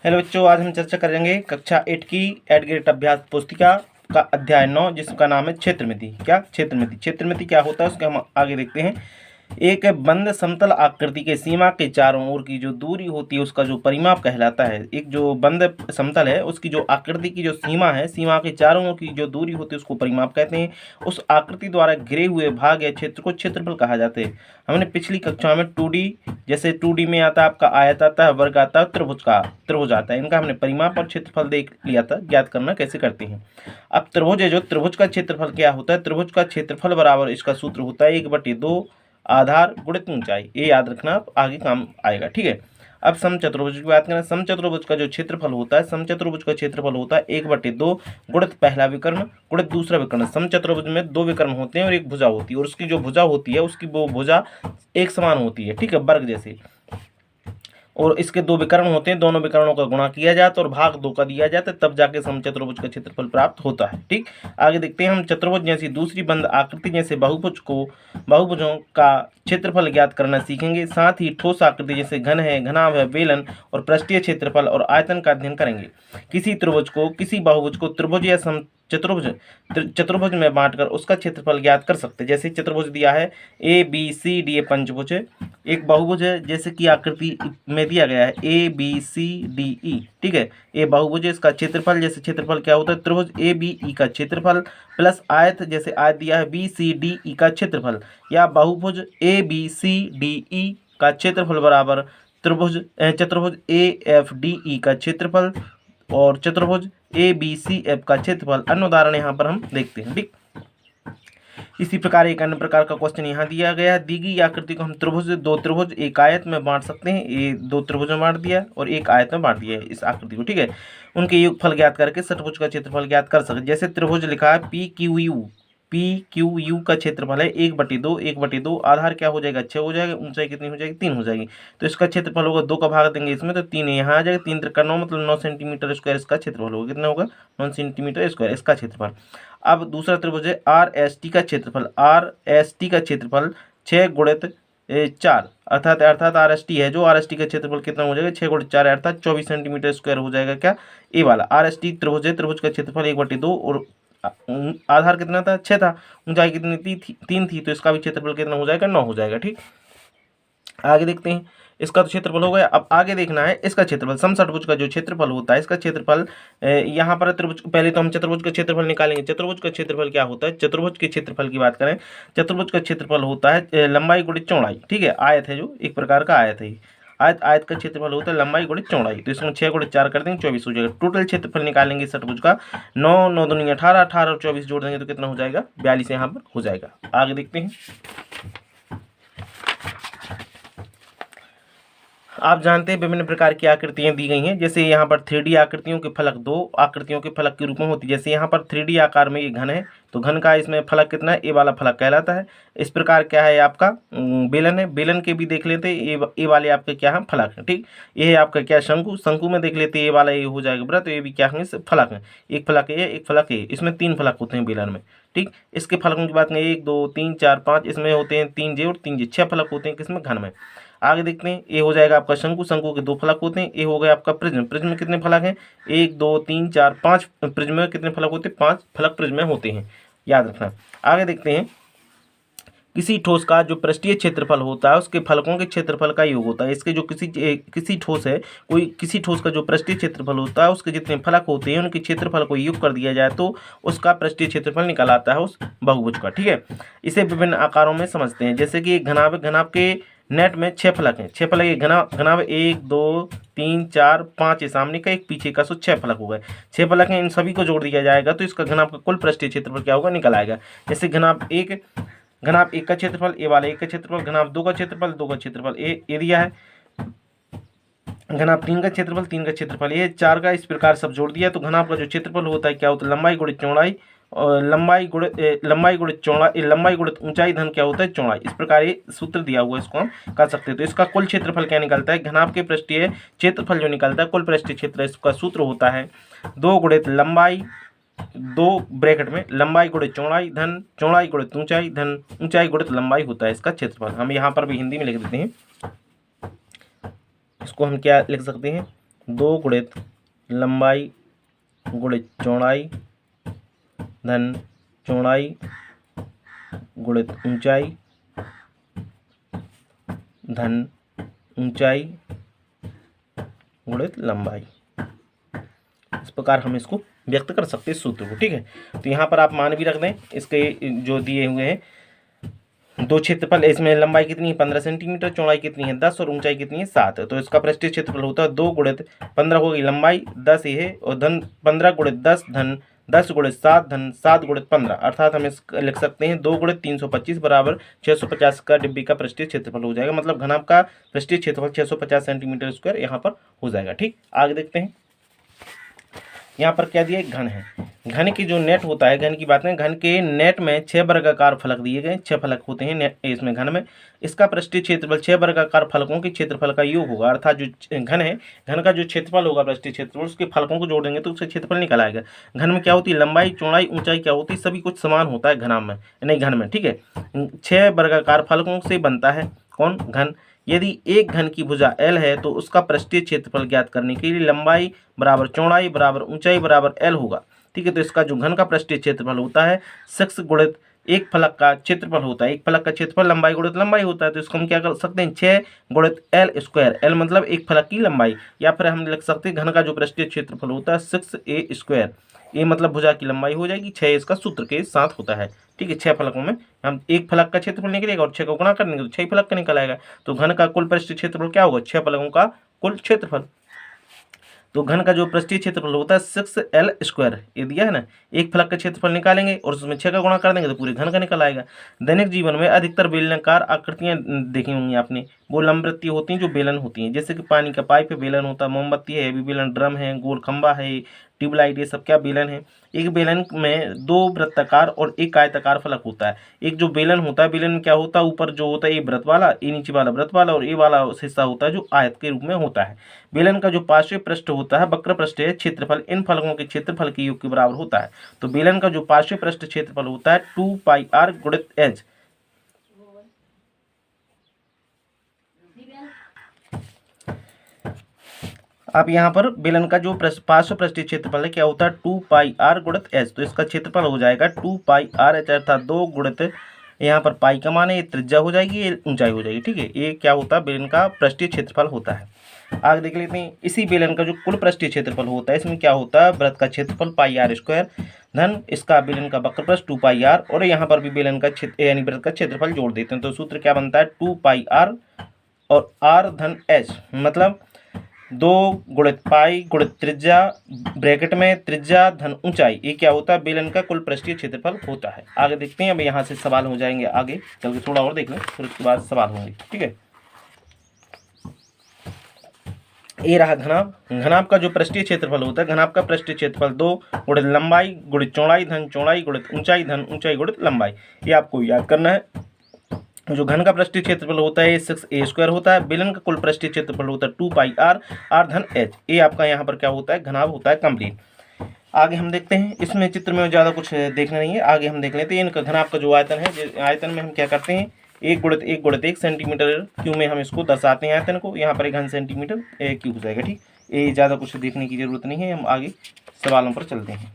Hello बच्चों, आज हम चर्चा करेंगे कक्षा 8 की एड ग्रेड अभ्यास पुस्तिका का अध्याय 9, जिसका नाम है क्षेत्रमिति। क्या क्षेत्रमिति? क्षेत्रमिति क्या होता है उसके हम आगे देखते हैं। एक बंद समतल आकृति के सीमा के चारों ओर की जो दूरी होती है उसका जो परिमाप कहलाता है। एक जो बंद समतल है उसकी जो आकृति की जो सीमा है, सीमा के चारों ओर की जो दूरी होती है उसको परिमाप कहते हैं। उस आकृति द्वारा घिरे हुए भाग या क्षेत्र को क्षेत्रफल कहा जाता है। हमने पिछली कक्षा में 2D, जैसे 2D में आता है आपका आयत आता है, वर्ग आता है, त्रिभुज आता है। इनका हमने परिमाप और क्षेत्रफल देख लिया था, ज्ञात करना कैसे करते हैं। अब त्रिभुज है, जो त्रिभुज का क्षेत्रफल क्या होता है? त्रिभुज का क्षेत्रफल बराबर इसका सूत्र होता है 1/2 आधार गुणित ऊंचाई। ये याद रखना, आगे काम आएगा, ठीक है। अब समचतुर्भुज की बात करें। समचतुर्भुज का जो क्षेत्रफल होता है, समचतुर्भुज का क्षेत्रफल होता है 1/2 गुणित पहला विकर्ण गुणित दूसरा विकर्ण। समचतुर्भुज में 2 विकर्ण होते हैं और एक भुजा होती है, और उसकी जो भुजा होती है उसकी वो भुजा एक समान होती है, ठीक है, वर्ग जैसे। और इसके 2 विकर्ण होते हैं, दोनों विकर्णों का गुणा किया जाता है और भाग 2 का दिया जाता है, तब जाके समचतुर्भुज का क्षेत्रफल प्राप्त होता है, ठीक। आगे देखते हैं हम चतुर्भुज जैसी दूसरी बंद आकृति जैसे बहुभुजों का क्षेत्रफल ज्ञात करना सीखेंगे। साथ ही ठोस आकृति जैसे घन है, घनाभ है, बेलन और पृष्ठीय क्षेत्रफल और आयतन का अध्ययन करेंगे। किसी बहुभुज को त्रिभुज या चतुर्भुज में बांटकर उसका क्षेत्रफल ज्ञात कर सकते हैं। जैसे चतुर्भुज दिया है ABCD, ये पंचभुज है। एक बहुभुज है, जैसे कि आकृति में दिया गया है ABCDE, ठीक है। ये बहुभुज है, इसका क्षेत्रफल जैसे क्षेत्रफल क्या होता है? त्रिभुज ABE का क्षेत्रफल प्लस आयत, जैसे आयत दिया है BCDE का क्षेत्रफल, या बहुभुज ABCDE का क्षेत्रफल बराबर चतुर्भुज AFDE का क्षेत्रफल और चतुर्भुज ABCF का क्षेत्रफल। अन्य उदाहरण यहाँ पर हम देखते हैं, ठीक। इसी प्रकार एक अन्य प्रकार का क्वेश्चन यहाँ दिया गया है। दी गई आकृति को हम दो त्रिभुज एक आयत में बांट सकते हैं। ये 2 त्रिभुज में बांट दिया और एक आयत में बांट दिया है इस आकृति को, ठीक है। उनके योगफल ज्ञात करके षट्भुज का क्षेत्रफल ज्ञात कर सकते। जैसे त्रिभुज लिखा है PQU का क्षेत्रफल है 1/2 आधार क्या हो जाएगा? 6 हो जाएगा। ऊंचाई कितनी हो जाएगी? 3 हो जाएगी। तो इसका क्षेत्रफल होगा, 2 का भाग देंगे इसमें तो 3 यहाँ आ जाएगा। 3 त्रिका 9 मतलब 9 सेंटीमीटर स्क्वायर इसका क्षेत्रफल होगा। कितना होगा? 9 सेंटीमीटर स्क्वायर इसका क्षेत्रफल। अब दूसरा त्रिभुज है RST का क्षेत्रफल। RST का क्षेत्रफल 6 गुणित 4 अर्थात RST है, जो RST का क्षेत्रफल कितना हो जाएगा? 6 गुणित 4 अर्थात 24 सेंटीमीटर स्क्वायर हो जाएगा। क्या? ए वाला RST त्रिभुज है, त्रिभुज का क्षेत्रफल 1/2 और आधार कितना था? 6 था। ऊंचाई कितनी थी? 3 थी। तो इसका भी क्षेत्रफल कितना हो जाएगा? 9 हो जाएगा, ठीक। आगे देखते हैं, इसका तो क्षेत्रफल हो गया। अब आगे देखना है इसका क्षेत्रफल। समषट्भुज का जो क्षेत्रफल होता है, इसका क्षेत्रफल यहाँ पर त्रिभुज, पहले तो हम चतुर्भुज का क्षेत्रफल निकालेंगे। चतुर्भुज का क्षेत्रफल क्या होता है? चतुर्भुज के क्षेत्रफल की बात करें, चतुर्भुज का क्षेत्रफल होता है लंबाई गुणित चौड़ाई, ठीक है। आयत है, जो एक प्रकार का आयत है। आयत का क्षेत्रफल होता है लंबाई गुणित चौड़ाई। तो इसमें 6 गुणित 4 कर देंगे, 24 हो जाएगा। टोटल क्षेत्रफल निकालेंगे षट्भुज का। 9 9 दूनी 18, 18 और 24 जोड़ देंगे तो कितना हो जाएगा? 42 यहाँ पर हो जाएगा। आगे देखते हैं। आप जानते हैं विभिन्न प्रकार की आकृतियां दी गई हैं। जैसे यहाँ पर 3D आकृतियों के फलक 2 आकृतियों के फलक के रूप में होती है। जैसे यहाँ पर 3D आकार में ये घन है, तो घन का इसमें फलक कितना है? ए वाला फलक कहलाता है। इस प्रकार क्या है आपका? बेलन है। बेलन के भी देख लेते हैं, ए वाले आपके क्या है? फलक है, ठीक। ये है आपका क्या? शंकु। शंकु में देख लेते हैं, ए वाला ये हो जाएगा वृत्त। तो ये भी क्या है? फलक है। एक फलक है, एक फलक है। इसमें 3 फलक होते हैं बेलन में, ठीक। इसके फलकों की बात करें 1 2 3 4 5, इसमें होते हैं 3J और 3J, 6 फलक होते हैं किसमें? घन में। आगे देखते हैं, ये हो जाएगा आपका शंकु। शंकु के 2 फलक होते हैं। ये हो गया आपका प्रिज्म। प्रिज्म में कितने फलक हैं? 1 2 3 4 5। प्रिज्म में कितने फलक होते हैं? 5 फलक प्रिज्म में होते हैं, याद रखना। आगे देखते हैं, किसी ठोस का जो पृष्ठीय क्षेत्रफल होता है उसके फलकों के क्षेत्रफल का योग होता है। इसके जो किसी ठोस है, किसी ठोस का जो पृष्ठीय क्षेत्रफल होता है उसके जितने फलक होते हैं उनके क्षेत्रफल को योग कर दिया जाए तो उसका पृष्ठीय क्षेत्रफल निकल आता है उस बहुभुज का, ठीक है। इसे विभिन्न आकारों में समझते हैं। जैसे कि घनाभ के नेट में 6 फलक हैं। 6 फलक, घनाभ 1 2 3 4 5 है सामने का, एक पीछे का, सो 6 फलक हो गए। 6 फलक हैं, इन सभी को जोड़ दिया जाएगा तो इसका घनाभ का कुल पृष्ठीय क्षेत्रफल क्या होगा? निकल आएगा। जैसे घनाभ 1 का क्षेत्रफल, ए वाला 1 का क्षेत्रफल, घनाभ 2 का क्षेत्रफल, 2 का क्षेत्रफल ए दिया है। घनाभ 3 का क्षेत्रफल, 3 का क्षेत्रफल ए, 4 का, इस प्रकार सब जोड़ दिया तो घनाभ का जो क्षेत्रफल होता है क्या होता है? लंबाई गुणित चौड़ाई, और लंबाई गुणित ऊंचाई धन क्या होता है? चौड़ाई। इस प्रकार ये सूत्र दिया हुआ है, इसको हम कर सकते हैं। तो इसका कुल क्षेत्रफल क्या निकलता है? घनाभ के पृष्ठीय क्षेत्रफल जो निकलता है, कुल पृष्ठीय क्षेत्र, इसका सूत्र होता है 2 गुणित लंबाई, 2 ब्रैकेट में लंबाई गुणित चौड़ाई धन चौड़ाई गुणित ऊंचाई धन ऊंचाई गुणित लंबाई होता है इसका क्षेत्रफल। हम यहाँ पर भी हिंदी में लिख देते हैं। इसको हम क्या लिख सकते हैं? 2 गुणित लंबाई गुणित चौड़ाई धन चौड़ाई गुणित ऊंचाई धन ऊंचाई गुणित लंबाई। इस प्रकार हम इसको व्यक्त कर सकते हैं सूत्र को। ठीक है, तो यहाँ पर आप मान भी रख दें इसके जो दिए हुए हैं। दो क्षेत्रफल, इसमें लंबाई कितनी है 15 सेंटीमीटर, चौड़ाई कितनी है 10 और ऊंचाई कितनी है 7। तो इसका पृष्ठीय क्षेत्रफल होता है 2 गुणित 15 होगी लंबाई 10 ये है और धन 15 गुणित 10 धन 10 गुणित 7 धन 7 गुणित 15, अर्थात हम लिख सकते हैं 2 गुणित 325 बराबर 650 का डिब्बी का पृष्ठीय क्षेत्रफल हो जाएगा। मतलब घन का पृष्ठीय क्षेत्रफल 650 सेंटीमीटर स्क्वायर यहाँ पर हो जाएगा। ठीक, आगे देखते हैं। यहाँ पर क्या दिया, घन है। घन की जो नेट होता है, घन की बात करें, घन के नेट में 6 वर्गाकार फलक दिए गए, 6 फलक होते हैं नेट इसमें घन में। इसका पृष्ठीय क्षेत्रफल 6 वर्गाकार फलकों के क्षेत्रफल का योग होगा, अर्थात जो घन है, घन का जो क्षेत्रफल होगा पृष्ठीय क्षेत्रफल, उसके फलकों को जोड़ देंगे तो उससे क्षेत्रफल निकल आएगा। घन में क्या होती है, लंबाई चौड़ाई ऊंचाई क्या होती है, सभी कुछ समान होता है घन में, नहीं घन में। ठीक है, 6 वर्गाकार फलकों से बनता है कौन, घन। यदि एक घन की भुजा L है तो उसका पृष्ठीय क्षेत्रफल ज्ञात करने के लिए लंबाई बराबर चौड़ाई बराबर ऊंचाई बराबर L होगा। ठीक है, तो इसका जो घन का पृष्ठीय क्षेत्रफल होता है 6 गुणित एक फलक का क्षेत्रफल होता है। एक फलक का क्षेत्रफल लंबाई गुणित लंबाई होता है, तो इसको हम क्या कर सकते हैं 6 गुणित L स्क्वायर। L मतलब एक फलक की लंबाई, या फिर हम लिख सकते हैं घन का जो पृष्ठीय क्षेत्रफल होता है 6a स्क्वायर। ए मतलब भुजा की लंबाई हो जाएगी, 6 इसका सूत्र के साथ होता है। ठीक है, 6 फलकों में हम एक फलक का क्षेत्रफल निकलेगा और 6 को गुणा करेंगे तो 6 फलक का निकल आएगा। तो घन का कुल पृष्ठीय क्षेत्रफल क्या होगा, 6 फलकों का कुल क्षेत्रफल। तो घन का जो पृष्ठीय क्षेत्रफल होता है 6L स्क्वायर, ये दिया है ना। एक फलक का क्षेत्रफल निकालेंगे और उसमें 6 का गुणा कर देंगे तो पूरे घन का निकल आएगा। दैनिक जीवन में अधिकतर बेलनाकार आकृतियां देखी होंगी आपने, वो लंबवृत्तीय होती हैं जो बेलन होती हैं, जैसे कि पानी का पाइप है बेलन होता है, मोमबत्ती है भी बेलन, ड्रम है, गोल खंबा है, ट्यूबलाइट, ये सब क्या बेलन है। एक बेलन में 2 वृत्ताकार और एक आयताकार फलक होता है। एक जो बेलन होता है, बेलन में क्या होता है, ऊपर जो होता है ये वृत्त वाला, ये नीचे वाला वृत्त वाला, और ये वाला हिस्सा होता है जो आयत के रूप में होता है। बेलन का जो पार्श्व पृष्ठ होता है वक्र पृष्ठ है, क्षेत्रफल इन फलकों के क्षेत्रफल के योग के बराबर होता है। तो बेलन का जो पार्श्व पृष्ठ क्षेत्रफल होता है 2πr गुणित h। अब यहाँ पर बेलन का जो पार्श्व पृष्ठीय क्षेत्रफल है क्या होता है 2πr गुणित h। तो इसका क्षेत्रफल हो जाएगा 2πr h, अर्थात 2 गुणित यहाँ पर पाई का मान है, ये त्रिज्या हो जाएगी, ये ऊंचाई हो जाएगी। ठीक है, ये क्या होता है, बेलन का पृष्ठीय क्षेत्रफल होता है। आगे देख लेते हैं, इसी बेलन का जो कुल पृष्ठीय क्षेत्रफल होता है, इसमें क्या होता है, वृत्त का क्षेत्रफल πr स्क्वायर धन इसका बेलन का वक्र पृष्ठ 2πr, और यहाँ पर भी बेलन का यानी वृत्त का क्षेत्रफल जोड़ देते हैं। तो सूत्र क्या बनता है 2πr और r धन h, मतलब 2 गुणित पाई गुणित त्रिज्या ब्रैकेट में त्रिज्या धन ऊंचाई, ये क्या होता है, बेलन का कुल पृष्ठीय क्षेत्रफल होता है। आगे देखते हैं, अब यहाँ से सवाल हो जाएंगे, आगे चल के थोड़ा और देख लें फिर उसके बाद सवाल होंगे। ठीक है, ये रहा घनाभ। घनाभ का जो पृष्ठीय क्षेत्रफल होता है, घनाभ का पृष्ठीय क्षेत्रफल 2 गुणित लंबाई गुणित चौड़ाई धन चौड़ाई गुणित ऊंचाई धन ऊंचाई गुणित लंबाई, ये आपको याद करना है। जो घन का पृष्ठीय क्षेत्रफल होता है 6a स्क्वायर होता है। बेलन का कुल पृष्ठीय क्षेत्रफल होता है 2πr r धन h। ये आपका यहाँ पर क्या होता है, घनाभ होता है कंप्लीट। आगे हम देखते हैं, इसमें चित्र में ज़्यादा कुछ देखना नहीं है, आगे हम देख लेते हैं इनका घनाभ का जो आयतन है। आयतन में हम क्या करते हैं, 1 गुणित 1 सेंटीमीटर क्यूब में हम इसको दर्शाते हैं आयतन को। यहाँ पर 1 घन सेंटीमीटर क्यूब हो जाएगा। ठीक, ये ज़्यादा कुछ देखने की जरूरत नहीं है, हम आगे सवालों पर चलते हैं।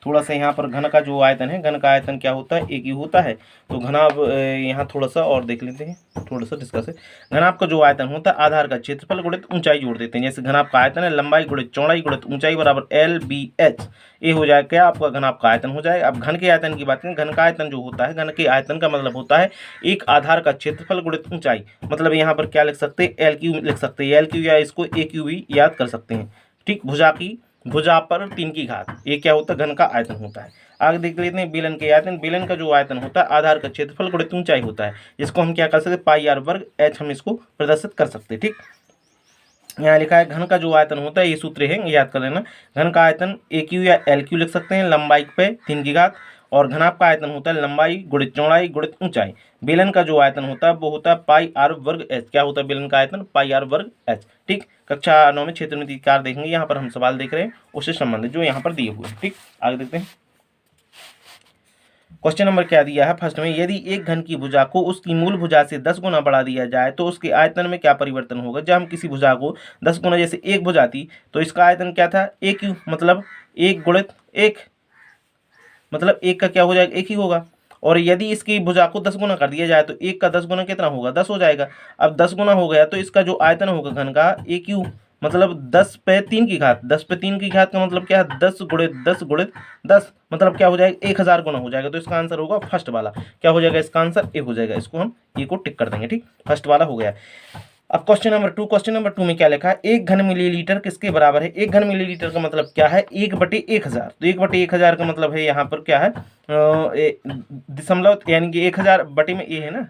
थोड़ा सा यहाँ पर घन का जो आयतन है, घन का आयतन क्या होता है, एक ही होता है। तो घनाभ यहाँ थोड़ा सा और देख लेते हैं, थोड़ा सा डिस्कस है। घनाभ का जो आयतन होता है आधार का क्षेत्रफल गुणित ऊंचाई जोड़ देते हैं। जैसे घनाभ का आयतन है लंबाई गुणित चौड़ाई गुणित ऊंचाई बराबर LBH, ये हो जाएगा क्या, आपका घनाभ का आयतन हो जाएगा। अब घन के आयतन की बात करें, घन का आयतन जो होता है, घन के आयतन का मतलब होता है एक आधार का क्षेत्रफल गुणित ऊंचाई। मतलब यहाँ पर क्या लिख सकते हैं, LQ लिख सकते हैं, LQ या इसको AQ भी याद कर सकते हैं। ठीक, भुजा पर 3 की घात, ये क्या होता है, घन का आयतन होता है। आगे देख लेते हैं बेलन के आयतन। बेलन का जो आयतन होता है आधार का क्षेत्रफल गुणित ऊंचाई होता है, जिसको हम क्या कर सकते हैं, πr वर्ग h हम इसको प्रदर्शित कर सकते हैं। ठीक, यहाँ लिखा है घन का जो आयतन होता है, ये सूत्र है याद कर लेना। घन का आयतन AQ या LQ लिख सकते हैं, लंबाई पे 3 की घात, और घनाभ का आयतन होता है लंबाई गुणित चौड़ाई गुणित ऊंचाई। बेलन का जो आयतन होता है वो होता है πr वर्ग h। क्या होता है बेलन का आयतन, πr वर्ग h। ठीक, कक्षा 9 में क्षेत्र में कार देखेंगे, यहाँ पर हम सवाल देख रहे हैं उससे संबंधित जो यहाँ पर दिए हुए हैं। ठीक, आगे देखते हैं। क्वेश्चन नंबर क्या दिया है फर्स्ट में, यदि एक घन की भुजा को उसकी मूल भुजा से 10 गुना बढ़ा दिया जाए तो उसके आयतन में क्या परिवर्तन होगा। जब हम किसी भुजा को 10 गुना, जैसे एक भुजा थी तो इसका आयतन क्या था, एक क्यू, मतलब एक गुणित एक, मतलब एक का क्या हो जाएगा, एक ही होगा। और यदि इसकी भुजा को 10 गुना कर दिया जाए तो एक का 10 गुना कितना होगा, 10 हो जाएगा। अब 10 गुना हो गया तो इसका जो आयतन होगा घन का, ए क्यू, मतलब 10 पे 3 की घात, 10 पे 3 की घात का मतलब क्या है, 10 गुणित 10 गुणित 10, मतलब क्या हो जाएगा, 1000 गुना हो जाएगा। तो इसका आंसर होगा फर्स्ट वाला, क्या हो जाएगा, इसका आंसर ए हो जाएगा। इसको हम ए को टिक कर देंगे, ठीक, फर्स्ट वाला हो गया। अब क्वेश्चन नंबर टू में क्या लिखा है, 1 घन मिलीलीटर किसके बराबर है। 1 घन मिलीलीटर का मतलब क्या है, 1/1000। तो 1/1000 का मतलब है यहाँ पर क्या है, दशमलव, यानी कि 1000 बटे में ए है ना,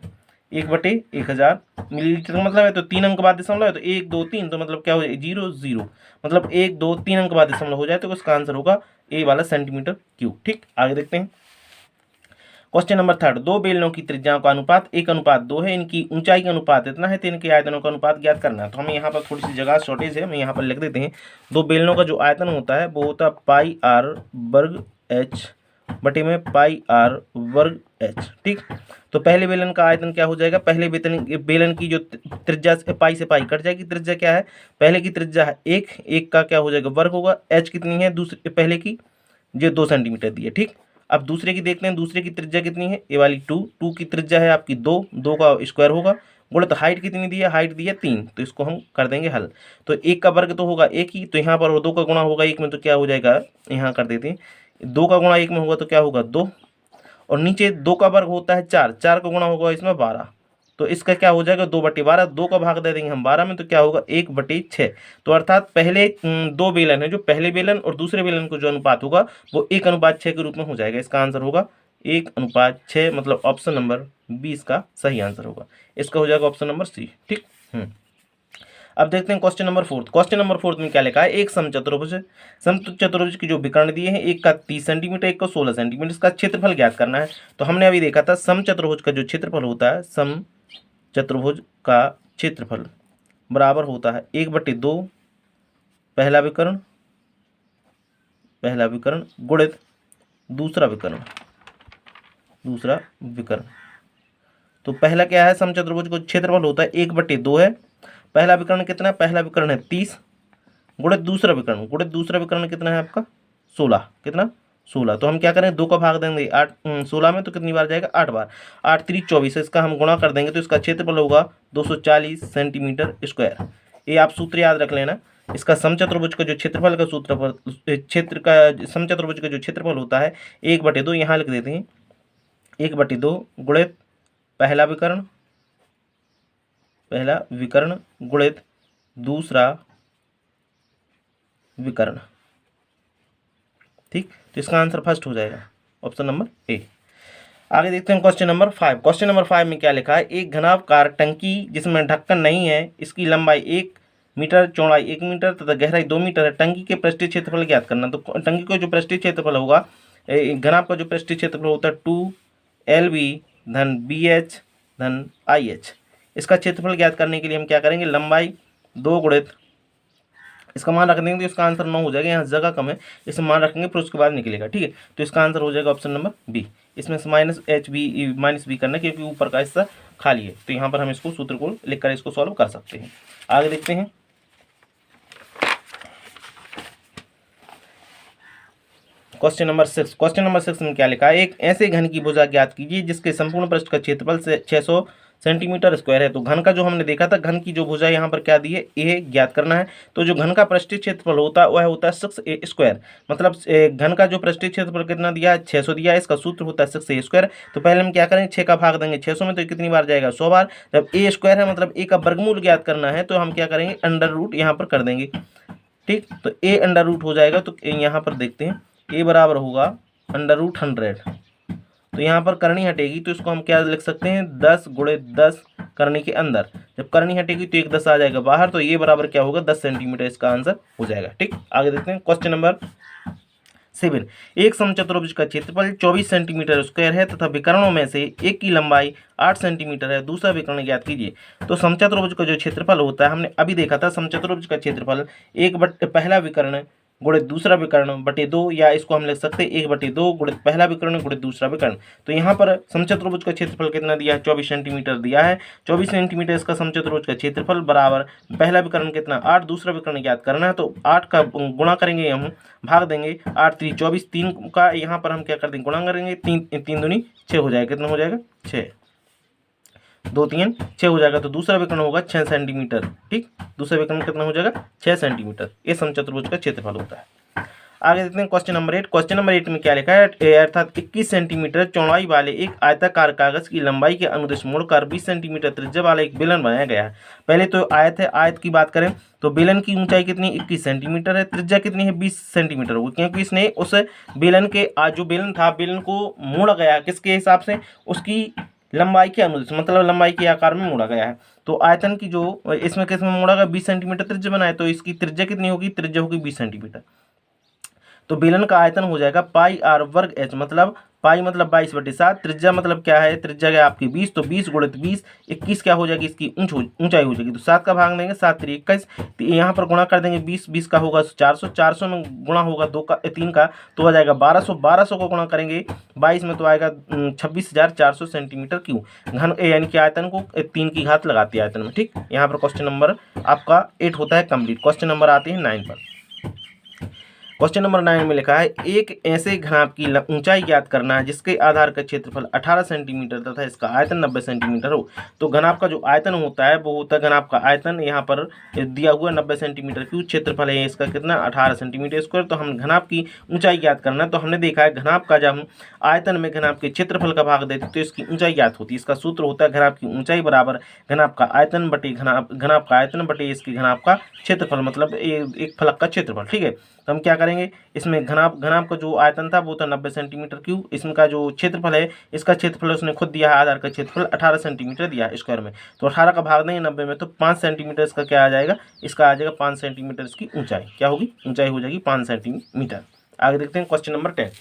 1/1000 मिलीलीटर का मतलब है, तो 3 अंक बाद दशमलव है, तो 1 2 3, तो मतलब क्या हो जाए, 0 0, मतलब 1 2 3 अंक बाद दशमलव हो जाए तो उसका आंसर होगा ए वाला सेंटीमीटर क्यूब। ठीक, आगे देखते हैं। क्वेश्चन नंबर थर्ड, दो बेलनों की त्रिज्याओं का अनुपात 1:2 है, इनकी ऊंचाई का अनुपात इतना है, तो इनके आयतनों का अनुपात ज्ञात करना है। तो हमें यहाँ पर थोड़ी सी जगह शॉर्टेज है, हम यहाँ पर लिख देते हैं। दो बेलनों का जो आयतन होता है वो होता है पाई आर वर्ग एच बटे में पाई आर वर्ग एच। ठीक, तो पहले बेलन का आयतन क्या हो जाएगा, पहले बेलन की जो त्रिज्या पाई से पाई कट जाएगी, त्रिज्या क्या है, पहले की त्रिज्या है 1, 1 का क्या हो जाएगा वर्ग होगा, एच कितनी है दूसरे पहले की, जो 2 सेंटीमीटर दी है। ठीक, अब दूसरे की देखते हैं, दूसरे की त्रिज्या कितनी है, ए वाली 2, 2 की त्रिज्या है आपकी 2, 2 का स्क्वायर होगा, बोले तो हाइट कितनी दी है, हाइट दी है 3, तो इसको हम कर देंगे हल। तो 1 का वर्ग तो होगा 1 ही, तो यहाँ पर 2 का गुणा होगा 1 में, तो क्या हो जाएगा, यहाँ कर देते हैं, 2 का गुणा 1 में होगा तो क्या होगा 2, और नीचे 2 का वर्ग होता है 4, 4 का गुणा होगा इसमें 12, तो इसका क्या हो जाएगा 2/12, 2 का भाग दे देंगे हम 12 में, तो क्या होगा 1/6। तो अर्थात पहले 2 बेलन है, जो पहले बेलन और दूसरे बेलन को जो अनुपात होगा वो 1:6 के रूप में हो जाएगा। इसका आंसर होगा 1:6, मतलब ऑप्शन नंबर 20 का सही आंसर होगा। इसका हो जाएगा ऑप्शन नंबर सी। ठीक, अब देखते हैं question number fourth. Question number fourth में क्या लिखा है, एक समचतुर्भुज की जो विकर्ण दिए हैं, एक का 30 सेंटीमीटर, एक का 16 सेंटीमीटर, इसका क्षेत्रफल ज्ञात करना है। तो हमने अभी देखा था समचतुर्भुज का जो क्षेत्रफल होता है, समचतुर्भुज का क्षेत्रफल बराबर होता है 1/2 पहला विकर्ण गुणित दूसरा विकर्ण। तो पहला क्या है, समचतुर्भुज का क्षेत्रफल होता है 1/2 है, पहला विकर्ण कितना है, पहला विकर्ण है 30 गुणित दूसरा विकर्ण कितना है आपका 16, कितना 16। तो हम क्या करें, 2 का भाग देंगे 8 16 में, तो कितनी बार जाएगा 8 बार, 8 3 24, इसका हम गुणा कर देंगे तो इसका क्षेत्रफल होगा 240 सेंटीमीटर स्क्वायर। ये आप सूत्र याद रख लेना। इसका समचतुर्भुज का जो क्षेत्रफल का समचतुर्भुज का जो क्षेत्रफल होता है 1/2, यहाँ लिख देते हैं 1/2 गुणित पहला विकर्ण गुणित दूसरा विकर्ण। ठीक, तो इसका आंसर फर्स्ट हो जाएगा ऑप्शन नंबर ए। आगे देखते हैं क्वेश्चन नंबर 5। क्वेश्चन नंबर 5 में क्या लिखा है, एक घनाभकार टंकी जिसमें ढक्कन नहीं है, इसकी लंबाई 1 मीटर, चौड़ाई 1 मीटर तथा गहराई 2 मीटर है, टंकी के पृष्ठीय क्षेत्रफल ज्ञात करना। तो टंकी का जो पृष्ठीय क्षेत्रफल होगा, घनाभ का जो पृष्ठीय क्षेत्रफल होता है 2LB धन BH धन IH। इसका क्षेत्रफल ज्ञात करने के लिए हम क्या करेंगे, लंबाई 2 गुणित, इसका मान रख देंगे तो इसका आंसर 9 हो जाएगा, यहाँ जगह कम है, इसे मान रखेंगे फिर उसके बाद निकलेगा। ठीक है, तो इसका आंसर हो जाएगा ऑप्शन नंबर बी। इसमें से -b करना है क्योंकि ऊपर का हिस्सा खाली है, तो यहाँ पर हम इसको सूत्र को लिखकर इसको सॉल्व कर सकते हैं। आगे देखते हैं क्वेश्चन नंबर 6। क्वेश्चन नंबर 6 में क्या लिखा है, एक ऐसे घन की भुजा ज्ञात कीजिए जिसके संपूर्ण पृष्ठ का क्षेत्रफल से 600 सेंटीमीटर स्क्वायर है। तो घन का जो हमने देखा था, घन की जो भुजा यहाँ पर क्या दी है, ए ज्ञात करना है। तो जो घन का पृष्ठीय क्षेत्रफल होता है वह होता है 6a स्क्वायर, मतलब घन का जो पृष्ठीय क्षेत्रफल कितना दिया है, 600 दिया है, इसका सूत्र होता है 6a स्क्वायर। तो पहले हम क्या करेंगे, 6 का भाग देंगे 600 में, तो कितनी बार जाएगा 100 बार। जब a स्क्वायर है मतलब a का वर्गमूल ज्ञात करना है, तो हम क्या करेंगे अंडर रूट यहाँ पर कर देंगे। ठीक, तो a अंडर रूट हो जाएगा, तो यहाँ पर देखते हैं a बराबर होगा अंडर रूट 100। तो यहाँ पर करनी हटेगी तो इसको हम क्या लिख सकते हैं, 10 गुणित 10 करनी के अंदर, जब करनी हटेगी तो 1 10 आ जाएगा बाहर, तो ये बराबर क्या होगा 10 सेंटीमीटर, इसका आंसर हो जाएगा। ठीक, आगे देखते हैं क्वेश्चन नंबर 7। एक समचतुर्भुज का क्षेत्रफल 24 सेंटीमीटर स्क्वायर है तथा विकर्णों में से एक की लंबाई 8 सेंटीमीटर है, दूसरा विकर्ण ज्ञात कीजिए। तो समचतुर्भुज का जो क्षेत्रफल होता है, हमने अभी देखा था समचतुर्भुज का क्षेत्रफल पहला विकर्ण गुणित दूसरा विकर्ण बटे 2, या इसको हम लिख सकते हैं 1/2 गुणित पहला विकर्ण गुणित दूसरा विकर्ण। तो यहाँ पर समचतुर्भुज का क्षेत्रफल कितना दिया है, 24 सेंटीमीटर दिया है। 24 सेंटीमीटर इसका समचतुर्भुज का क्षेत्रफल बराबर पहला विकर्ण कितना 8, दूसरा विकर्ण ज्ञात करना है। तो 8 का गुणा करेंगे, हम भाग देंगे, 8 3 24, 3 का यहाँ पर हम क्या कर देंगे, गुणा करेंगे, 3 दूनी 6 हो जाएगा। कितना हो जाएगा, 6, 2 3 6 हो जाएगा। तो दूसरा विकर्ण होगा 6 सेंटीमीटर। ठीक, दूसरा विकर्ण कितना हो जाएगा, 6 सेंटीमीटर। ये समचतुर्भुज का क्षेत्रफल होता है। आगे देखते हैं क्वेश्चन नंबर 8। क्वेश्चन नंबर 8 में क्या लिखा है, अर्थात 21 सेंटीमीटर चौड़ाई वाले एक आयताकार कागज की लंबाई के अनुदिश मुड़कर 20 सेंटीमीटर त्रिज्या वाला एक बेलन बनाया गया है। पहले तो आयत है, आयत की बात करें तो बेलन की ऊंचाई कितनी 21 सेंटीमीटर है, त्रिज्या कितनी है 20 सेंटीमीटर होगी, क्योंकि इसने उस बेलन के जो बेलन था, बेलन को मोड़ा गया किसके हिसाब से, उसकी लंबाई के अनुदिश, मतलब लंबाई के आकार में मोड़ा गया है। तो आयतन की जो इसमें किस में मोड़ा गया, 20 सेंटीमीटर त्रिज्या बनाए, तो इसकी त्रिज्या कितनी होगी, त्रिज्या होगी 20 सेंटीमीटर। तो बेलन का आयतन हो जाएगा पाई आर वर्ग एच, मतलब पाई मतलब 22/7, त्रिज्या मतलब क्या है, त्रिज्या है आपकी 20, तो 20 गुणित 20, 21 क्या हो जाएगी, इसकी ऊंचाई हो जाएगी। तो 7 का भाग देंगे, 7 3 21, तो यहाँ पर गुणा कर देंगे 20, 20 का होगा 400, 400 में गुणा होगा 3 का, तो आ जाएगा 1200, 1200 को गुणा करेंगे 22 में तो आएगा 26,400 सेंटीमीटर क्यूब घन, यानी कि आयतन को 3 की घात लगाती है आयतन में। ठीक, यहाँ पर क्वेश्चन नंबर आपका 8 होता है कंप्लीट। क्वेश्चन नंबर आते हैं 9 पर। क्वेश्चन नंबर 9 में लिखा है, एक ऐसे घनाभ की ऊंचाई ज्ञात करना है जिसके आधार का क्षेत्रफल 18 सेंटीमीटर तथा इसका आयतन 90 सेंटीमीटर हो। तो घनाभ का जो आयतन होता है वो होता है, घनाभ का आयतन यहाँ पर दिया हुआ 90 सेंटीमीटर क्यूब, क्षेत्रफल है इसका कितना 18 सेंटीमीटर स्क्वायर। तो हम घनाभ की ऊंचाई ज्ञात करना है, तो हमने देखा है घनाभ का जब हम आयतन में घनाभ के क्षेत्रफल का भाग देते तो इसकी ऊंचाई ज्ञात होती है। इसका सूत्र होता है घनाभ की ऊंचाई बराबर घनाभ का आयतन बटे घनाभ का आयतन बटे इसके घनाभ का क्षेत्रफल, मतलब एक फलक का क्षेत्रफल। ठीक है, तो हम क्या करेंगे, इसमें घनाभ का जो आयतन था वो था 90 सेंटीमीटर क्यूब, इसमें का जो क्षेत्रफल है, इसका क्षेत्रफल उसने खुद दिया है, आधार का क्षेत्रफल 18 सेंटीमीटर दिया है स्क्वायर में। तो 18 का भाग देंगे 90 में, तो 5 सेंटीमीटर इसका क्या आ जाएगा, इसका आ जाएगा 5 सेंटीमीटर इसकी ऊंचाई क्या होगी, ऊंचाई हो जाएगी 5 सेंटीमीटर। आगे देखते हैं क्वेश्चन नंबर 10।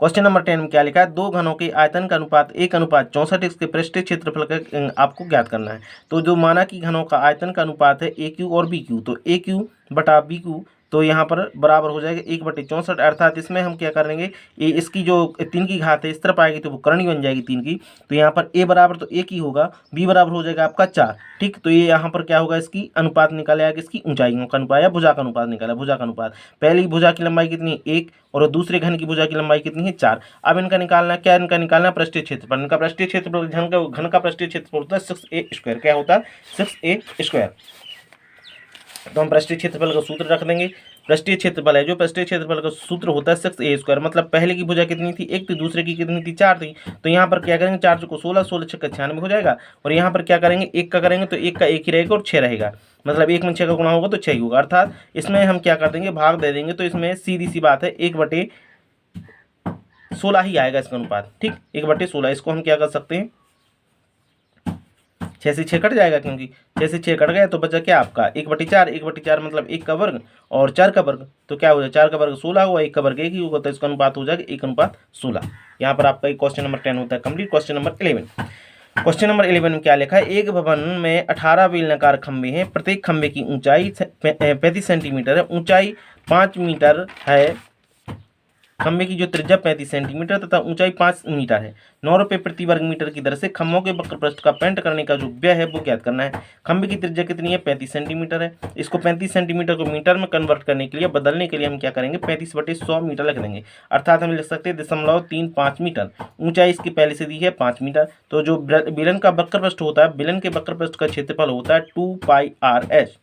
क्वेश्चन नंबर 10 में क्या लिखा है, दो घनों के आयतन का अनुपात 1:64, इसके पृष्ठीय क्षेत्रफल का आपको ज्ञात करना है। तो जो माना कि घनों का आयतन का अनुपात है AQ और BQ, तो AQ बटा BQ तो यहाँ पर बराबर हो जाएगा 1/64, अर्थात इसमें हम क्या करेंगे, ये इसकी जो 3 की घात है इस तरफ आएगी तो वो करणी बन जाएगी 3 की, तो यहाँ पर A बराबर तो 1 ही होगा, B बराबर हो जाएगा आपका 4। ठीक, तो ये यहाँ पर क्या होगा, इसकी अनुपात निकाला जाएगा, इसकी ऊंचाइयों का अनुपात या भुजा का अनुपात निकाला, भुजा का अनुपात। पहली भुजा की लंबाई कितनी है 1 और दूसरे घन की भुजा की लंबाई कितनी है 4। अब इनका निकालना क्या, इनका निकालना पृष्ठीय क्षेत्रफल, इनका पृष्ठीय क्षेत्रफल घन का पृष्ठीय क्षेत्रफल होता है 6a², क्या होता है 6a²। तो हम पृष्ठीय क्षेत्रफल का सूत्र रख देंगे, पृष्ठीय क्षेत्रफल है जो पृष्ठीय क्षेत्रफल का सूत्र होता है 6a², मतलब पहले की भुजा कितनी थी 1 थी, दूसरे की कितनी थी 4 थी। तो यहाँ पर क्या करेंगे 4 को 16, 16 6 96 हो जाएगा, और यहाँ पर क्या करेंगे 1 का करेंगे तो 1 का 1 ही रहेगा और 6 रहेगा, मतलब 1 में 6 का गुणा होगा तो 6 ही होगा, अर्थात इसमें हम क्या कर देंगे भाग दे देंगे, तो इसमें सीधी सी बात है 1/16 ही आएगा इसका अनुपात। ठीक, 1/16, इसको हम क्या कर सकते हैं 6 से 6 कट जाएगा, क्योंकि 6 से 6 कट गया तो बचा क्या आपका 1/4, 1/4 मतलब 1 का वर्ग और 4 का वर्ग, तो क्या हो जाएगा 4 का वर्ग 16 हुआ, 1 का वर्ग 1 ही होगा, तो इसका अनुपात हो जाएगा 1:16। यहाँ पर आपका क्वेश्चन नंबर 10 होता है complete. Question number 11। Question number 11 में क्या लिखा है, एक भवन में 18 बेलनाकार खंभे हैं, प्रत्येक खंभे की ऊंचाई 35 सेंटीमीटर है, ऊंचाई 5 मीटर है, खंभे की जो त्रिज्या 35 सेंटीमीटर तथा ऊंचाई 5 मीटर है। 9 रुपये प्रति वर्ग मीटर की दर से खंभों के वक्र पृष्ठ का पेंट करने का जो व्यय है वो ज्ञात करना है। खंभे की त्रिज्या कितनी है 35 सेंटीमीटर है, इसको 35 सेंटीमीटर को मीटर में कन्वर्ट करने के लिए बदलने के लिए हम क्या करेंगे 35/100 मीटर लिख देंगे, अर्थात हम लिख सकते हैं 0.35 मीटर। ऊंचाई इसकी पहले से दी है 5 मीटर। तो जो बेलन का वक्र पृष्ठ होता है, बेलन के वक्र पृष्ठ का क्षेत्रफल होता है 2πr/h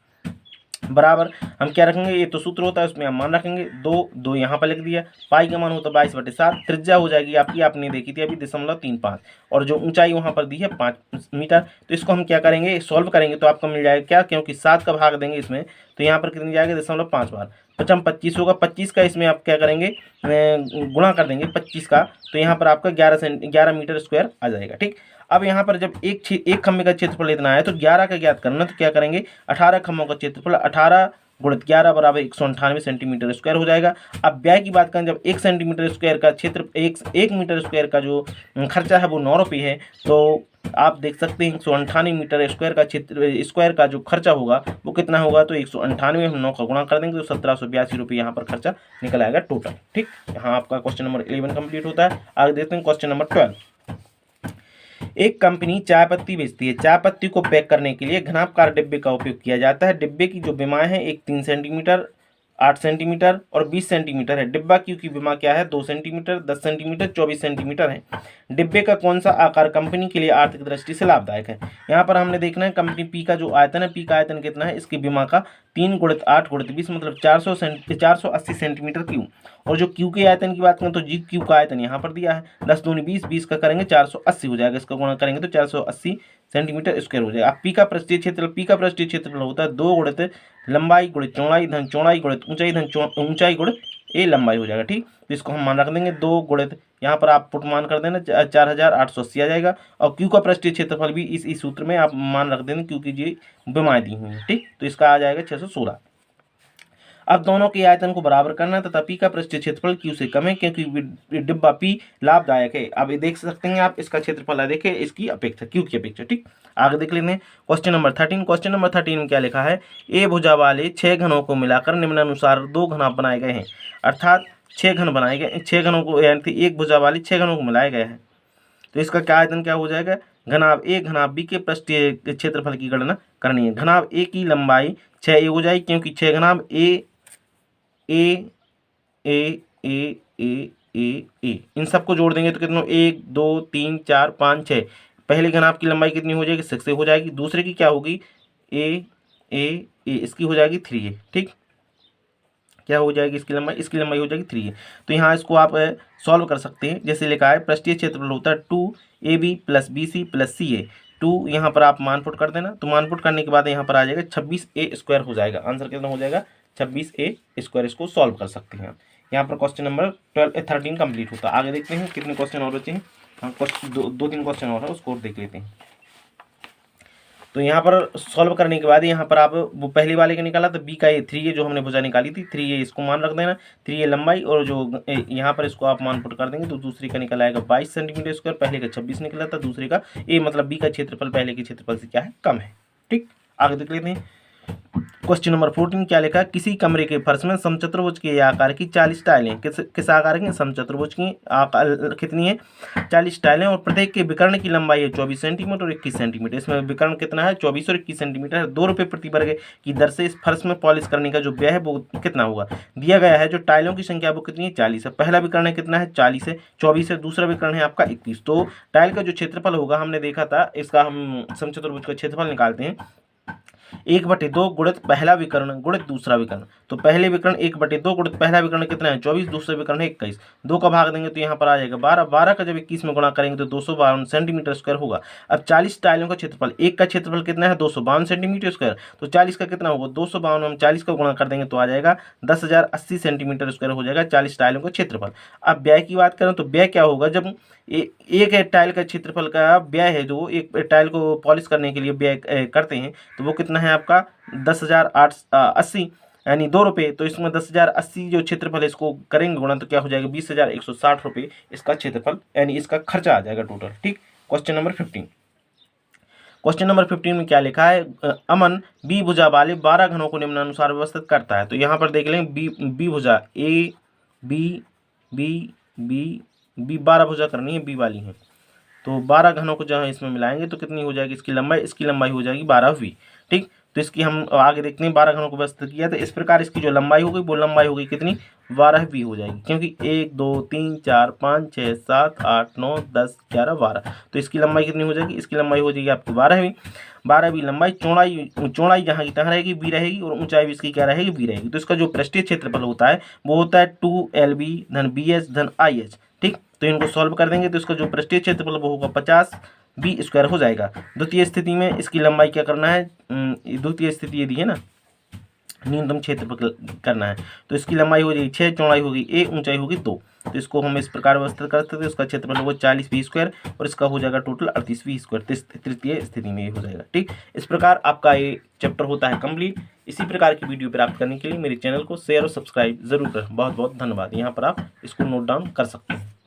बराबर हम क्या रखेंगे, ये तो सूत्र होता है उसमें हम मान रखेंगे 2 यहाँ पर लिख दिया, पाई का मान होता है 22/7, त्रिज्या हो जाएगी आपकी आपने देखी थी अभी 0.35, और जो ऊंचाई वहाँ पर दी है 5 मीटर। तो इसको हम क्या करेंगे सॉल्व करेंगे तो आपको मिल जाएगा क्या, क्योंकि 7 का भाग देंगे इसमें तो यहाँ पर कितनी जाएगा 0.5 बार 25 होगा, 25 का इसमें आप क्या करेंगे गुणा कर देंगे 25 का, तो यहाँ पर आपका 11 मीटर स्क्वायर आ जाएगा। ठीक, अब यहाँ पर जब एक खंभे का क्षेत्रफल इतना है तो 11 का ज्ञात करना, तो क्या करेंगे 18 खंभों का क्षेत्रफल 18 गुणित 11 बराबर 198 सेंटीमीटर स्क्वायर हो जाएगा। अब व्यय की बात करें, जब 1 सेंटीमीटर स्क्वायर का क्षेत्र 1 मीटर स्क्वायर का जो खर्चा है वो 9 रुपये है, तो आप देख सकते हैं 198 मीटर स्क्वायर का क्षेत्र स्क्वायर का जो खर्चा होगा वो कितना होगा, तो 198 हम 9 का गुणा कर देंगे तो 1782 रुपये यहाँ पर खर्चा निकल आएगा टोटल। ठीक, यहाँ आपका क्वेश्चन नंबर 11 कंप्लीट होता है। आगे देखते हैं क्वेश्चन नंबर 12। एक कंपनी चाय पत्ती बेचती है। चाय पत्ती को पैक करने के लिए घनाभकार डिब्बे का उपयोग किया जाता है। डिब्बे की जो विमाएँ है एक 3 सेंटीमीटर, 8 सेंटीमीटर और 20 सेंटीमीटर है। डिब्बा क्यू की विमा क्या है, 2 सेंटीमीटर, 10 सेंटीमीटर, 24 सेंटीमीटर है। डिब्बे का कौन सा आकार कंपनी के लिए आर्थिक दृष्टि से लाभदायक है। यहाँ पर हमने देखना है कंपनी पी का जो आयतन है, पी का आयतन कितना है, इसकी विमा का 3 गुणित 8 गुणित 20 मतलब 480 सेंटीमीटर क्यू। और जो क्यू के आयतन की बात करें तो जी क्यू का आयतन यहाँ पर दिया है 10 दूनी 20, 20 का करेंगे 480 हो जाएगा, इसका गुणा करेंगे तो 480 सेंटीमीटर स्क्वायर हो जाएगा। अब पी का पृष्ठीय क्षेत्रफल, पी का पृष्ठीय क्षेत्रफल होता है 2 गुणित लंबाई गुणित चौड़ाई धन चौड़ाई गुणित ऊंचाई धन ऊंचाई गुणित ए लंबाई हो जाएगा। ठीक, तो इसको हम मान रख देंगे 2 गुणित, यहाँ पर आप पुट मान कर देना 4880 आ जाएगा। और क्यू का पृष्ठीय क्षेत्रफल भी इस सूत्र में आप मान रख देंगे क्योंकि ये विमाएँ दी हुई हैं। ठीक, तो इसका आ जाएगा 616। अब दोनों के आयतन को बराबर करना है तथा पी का पृष्ठीय क्षेत्रफल क्यू से कम है क्योंकि डिब्बा पी लाभदायक है। अब ये देख सकते हैं आप, इसका क्षेत्रफल देखें इसकी अपेक्षा क्यू की अपेक्षा। ठीक, आगे देख लेते हैं क्वेश्चन नंबर 13। क्वेश्चन नंबर 13 में क्या लिखा है, ए भुजा वाले 6 घनों को मिलाकर निम्नानुसार 2 घना बनाए गए हैं। अर्थात 6 घन बनाए गए, 6 घनों को यानी एक भुजा वाले 6 घनों को मिलाए गए हैं, तो इसका क्या आयतन क्या हो जाएगा, घनाभ ए घनाभ बी के पृष्ठीय क्षेत्रफल की गणना करनी है। घनाभ ए की लंबाई 6a हो जाएगी क्योंकि 6 घनाभ ए ए ए ए ए ए ए इन सबको जोड़ देंगे तो कितना, 1 2 3 4 5 6। पहले घनाभ की लंबाई कितनी हो जाएगी, 6 हो जाएगी। दूसरे की क्या होगी, ए ए ए इसकी हो जाएगी 3a। ठीक, क्या हो जाएगी इसकी लंबाई हो जाएगी 3a। तो यहाँ इसको आप सॉल्व कर सकते हैं। जैसे लिखा है पृष्ठीय क्षेत्रफल होता है 2ab + bc + ca। 2 यहाँ पर आप मान पुट कर देना, तो मान पुट करने के बाद यहाँ पर आ जाएगा 26a स्क्वायर हो जाएगा। आंसर कितना हो जाएगा, 26a स्क्वायर। इसको सॉल्व कर सकते हैं आप। यहाँ पर क्वेश्चन नंबर 13 कंप्लीट होता है। आगे देखते हैं कितने क्वेश्चन और बचे हैं। हाँ, दो तीन क्वेश्चन और है, उसको देख लेते हैं। तो यहाँ पर सॉल्व करने के बाद यहाँ पर आप वो पहले वाले का निकाला तो बी का ये 3a जो हमने भुजा निकाली थी 3a, इसको मान रख देना 3a लंबाई, और जो यहाँ पर इसको आप मान पुट कर देंगे तो दूसरे का निकल आएगा 22 सेंटीमीटर स्क्वायर। पहले का 26 निकला था, दूसरे का ए मतलब बी का क्षेत्रफल पहले के क्षेत्रफल से क्या है, कम है। ठीक, आगे देख लेते हैं क्वेश्चन नंबर 14 क्या लिखा है, किसी कमरे के फर्श में समचतुर्भुज के आकार की 40 टाइलें, किस आकार की, समचतुर्भुज की आकार कितनी है, 40 टाइलें, और प्रत्येक के विकर्ण की लंबाई है 24 सेंटीमीटर और 21 सेंटीमीटर। इसमें विकर्ण कितना है, 24 और 21 सेंटीमीटर है। 2 रुपये प्रति वर्ग की दर से इस फर्श में पॉलिश करने का जो व्यय है वो कितना होगा, दिया गया है। जो टाइलों की संख्या वो कितनी है, 40 है। पहला विकर्ण कितना है, 40 है, 24 है। दूसरा विकर्ण है आपका 21। तो टाइल का जो क्षेत्रफल होगा हमने देखा था, इसका हम समचतुर्भुज का क्षेत्रफल निकालते हैं 1/2 गुणित पहला विकर्ण गुणित दूसरा विकर्ण। तो पहले विकर्ण 1/2 गुणित पहला विकर्ण कितना है, 24, दूसरा विकर्ण है 21। 2 का भाग देंगे तो यहाँ पर आ जाएगा 12। 12 का जब 21 में गुणा करेंगे तो 252 सेंटीमीटर स्क्वायर होगा। अब 40 टाइलों का क्षेत्रफल, एक का क्षेत्रफल कितना है, 252 सेंटीमीटर स्क्वायर। तो 40 का कितना होगा, 252 में हम 40 का गुणा कर देंगे तो आ जाएगा 10,080 सेंटीमीटर स्क्वायर हो जाएगा 40 टाइलों का क्षेत्रफल। अब व्यय की बात करें तो व्यय क्या होगा, जब एक टाइल का क्षेत्रफल का व्यय है, जो एक टाइल को पॉलिश करने के लिए व्यय करते हैं, तो वो कितना है आपका 10,080 यानी 2 रुपये। तो इसमें 10,080 जो क्षेत्रफल है इसको करेंगे गुणा तो क्या हो जाएगा 20,160 रुपये इसका क्षेत्रफल यानी इसका खर्चा आ जाएगा टोटल। ठीक, क्वेश्चन नंबर 15। क्वेश्चन नंबर 15 में क्या लिखा है, अमन बी भुजा वाले 12 घनों को निम्नानुसार व्यवस्थित करता है। तो यहाँ पर देख लें बी भुजा A B B B B 12 भुजा करनी है, बी वाली है। तो 12 घनों को जहाँ इसमें मिलाएंगे तो कितनी हो जाएगी इसकी लंबाई हो जाएगी 12v। ठीक, तो इसकी हम आगे देखते हैं 12 घनों को व्यवस्थित किया तो इस प्रकार इसकी जो लंबाई होगी वो लंबाई होगी कितनी 12v हो जाएगी, क्योंकि 1 2 3 4 5 6 7 8 9 10 11 12। तो इसकी लंबाई कितनी हो जाएगी, इसकी लंबाई हो जाएगी आपकी 12v लंबाई। चौड़ाई जहाँ की तहाँ रहेगी b रहेगी, और ऊंचाई भी इसकी क्या रहेगी b रहेगी। तो इसका जो पृष्ठीय क्षेत्रफल होता है वो होता है 2lb धन bh धनih। ठीक, तो इनको सॉल्व कर देंगे तो इसका जो पृष्ठीय क्षेत्रफल वो होगा 50b स्क्वायर हो जाएगा। द्वितीय स्थिति में इसकी लंबाई क्या करना है, द्वितीय स्थिति यदि है ना, न्यूनतम क्षेत्रफल करना है तो इसकी लंबाई हो जाएगी 6, चौड़ाई होगी a, ऊंचाई होगी 2। तो इसको हम इस प्रकार व्यवस्थित करते थे, उसका क्षेत्रफल होगा 40v स्क्वायर और इसका हो जाएगा टोटल 38v स्क्वायर। तृतीय स्थिति में ये हो जाएगा। ठीक, इस प्रकार आपका ये चैप्टर होता है कंप्लीट। इसी प्रकार की वीडियो प्राप्त करने के लिए मेरे चैनल को शेयर और सब्सक्राइब जरूर करें। बहुत बहुत धन्यवाद। यहाँ पर आप इसको नोट डाउन कर सकते हैं।